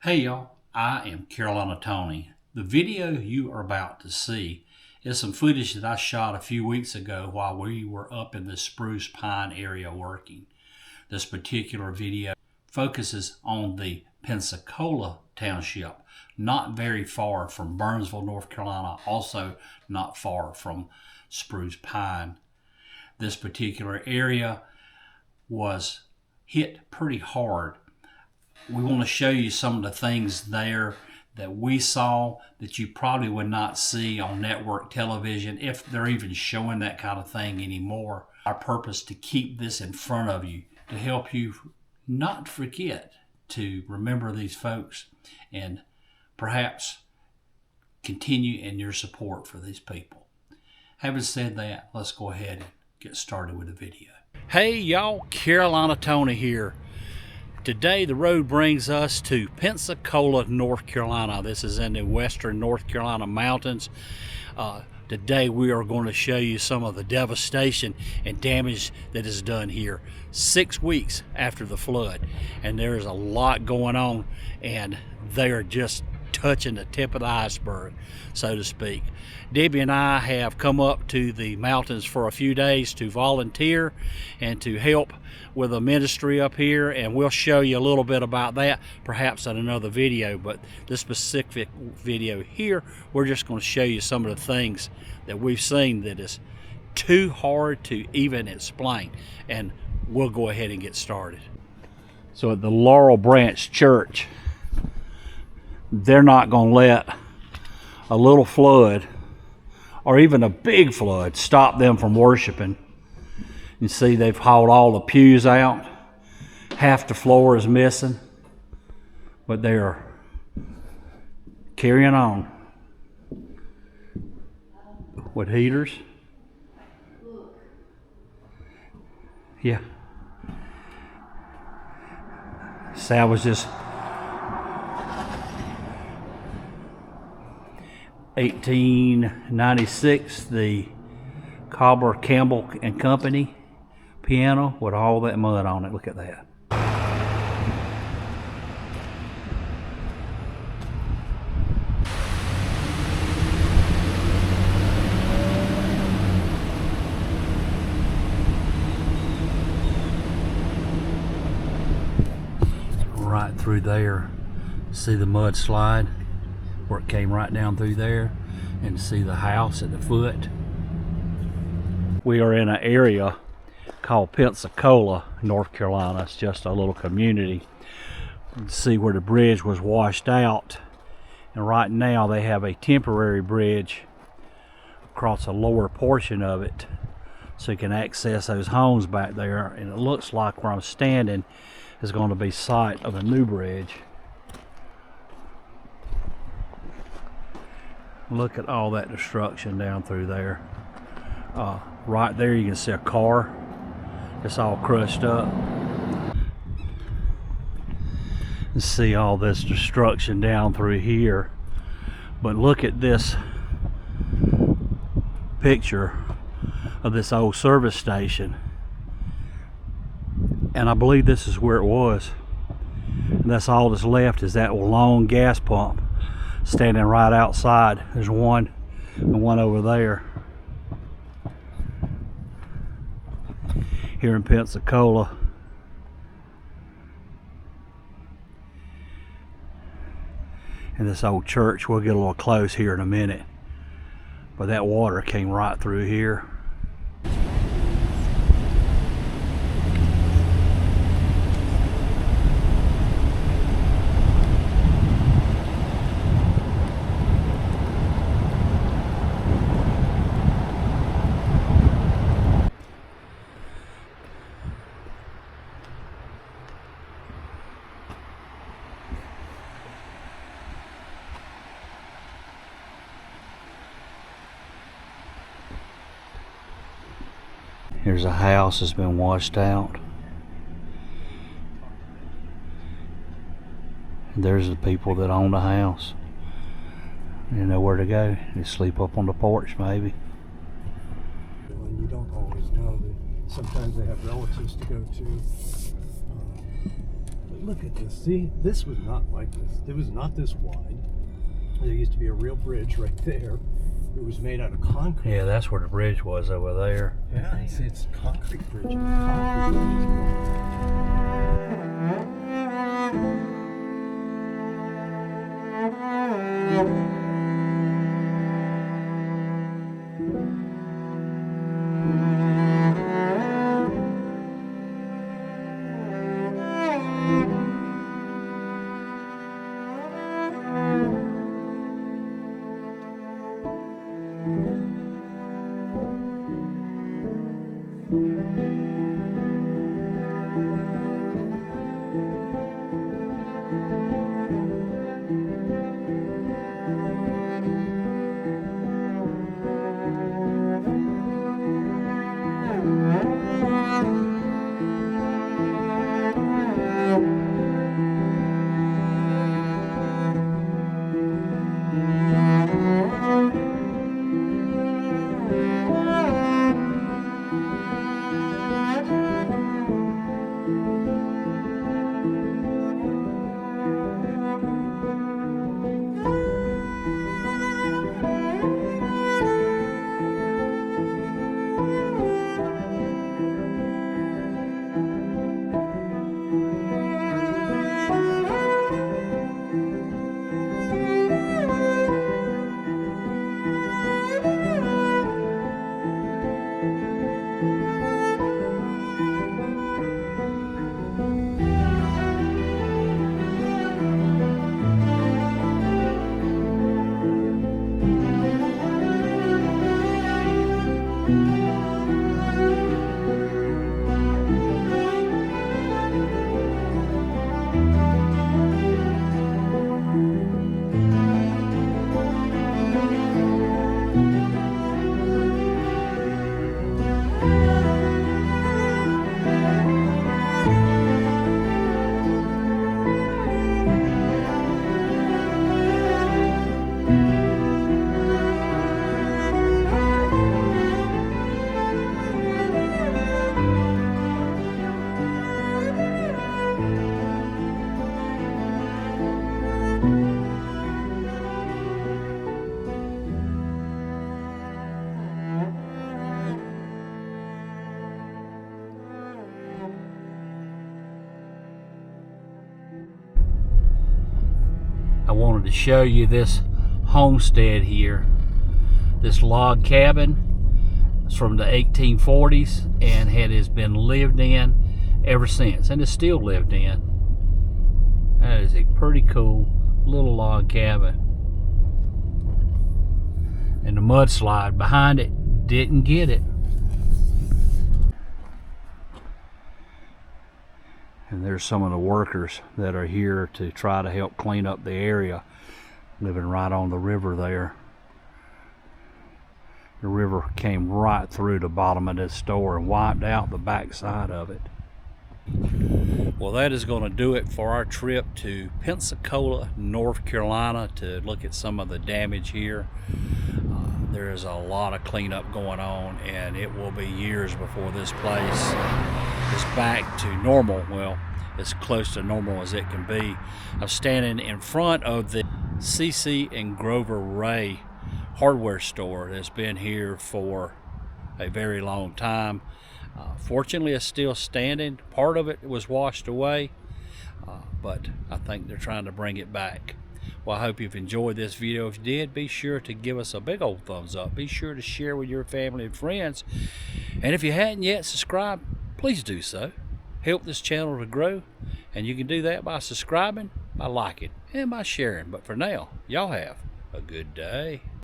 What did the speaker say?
Hey y'all, I am Carolina Tony. The video you are about to see is some footage that I shot a few weeks ago while we were up in the Spruce Pine area working. This particular video focuses on the Pensacola Township, not very far from Burnsville, North Carolina, also not far from Spruce Pine. This particular area was hit pretty hard. We want to show you some of the things there that we saw that you probably would not see on network television, if they're even showing that kind of thing anymore. Our purpose to keep this in front of you, to help you not forget to remember these folks and perhaps continue in your support for these people. Having said that, let's go ahead and get started with the video. Hey y'all, Carolina Tony here. Today the road brings us to Pensacola, North Carolina. This is in the western North Carolina mountains. Today we are going to show you some of the devastation and damage that is done here 6 weeks after the flood. And there's a lot going on, and they are just touching the tip of the iceberg, so to speak. Debbie and I have come up to the mountains for a few days to volunteer and to help with a ministry up here, and we'll show you a little bit about that perhaps in another video. But this specific video here, we're just going to show you some of the things that we've seen that is too hard to even explain, and we'll go ahead and get started. So at the Laurel Branch Church, they're not going to let a little flood or even a big flood stop them from worshiping. You see, they've hauled all the pews out. Half the floor is missing, but they are carrying on with heaters. Yeah. Sal was just 1896, the Cobbler, Campbell and Company piano with all that mud on it. Look at that. Right through there, see the mud slide where it came right down through there, and see the house at the foot. We are in an area called Pensacola, North Carolina. It's just a little community. You can see where the bridge was washed out, and right now they have a temporary bridge across the lower portion of it so you can access those homes back there, and it looks like where I'm standing is going to be site of a new bridge. Look at all that destruction down through there. Right there you can see a car. It's all crushed up. You see all this destruction down through here. But look at this picture of this old service station. And I believe this is where it was. And that's all that's left is that long gas pump standing right outside. There's one and one over there. Here in Pensacola. And this old church, we'll get a little close here in a minute. But that water came right through here. Here's a house that's been washed out. And there's the people that own the house. They know where to go. They sleep up on the porch maybe. And you don't always know that sometimes they have relatives to go to. But Look at this. See, this was not like this. It was not this wide. There used to be a real bridge right there. It was made out of concrete. Yeah, that's where the bridge was over there. Yeah, it's concrete bridge. Concrete bridge. I wanted to show you this homestead here. This log cabin. It's from the 1840s and has been lived in ever since, and is still lived in. That is a pretty cool little log cabin. And the mudslide behind it didn't get it. And there's some of the workers that are here to try to help clean up the area, living right on the river there. The river came right through the bottom of this store and wiped out the back side of it. Well, that is going to do it for our trip to Pensacola, North Carolina, to look at some of the damage here. There is a lot of cleanup going on, and it will be years before this place is back to normal. Well, as close to normal as it can be. I'm standing in front of the C.C. and Grover Ray hardware store that's been here for a very long time. Fortunately, it's still standing. Part of it was washed away, but I think they're trying to bring it back. Well, I hope you've enjoyed this video. If you did, be sure to give us a big old thumbs up. Be sure to share with your family and friends. And if you hadn't yet subscribed, please do so. Help this channel to grow. And you can do that by subscribing, by liking, and by sharing. But for now, y'all have a good day.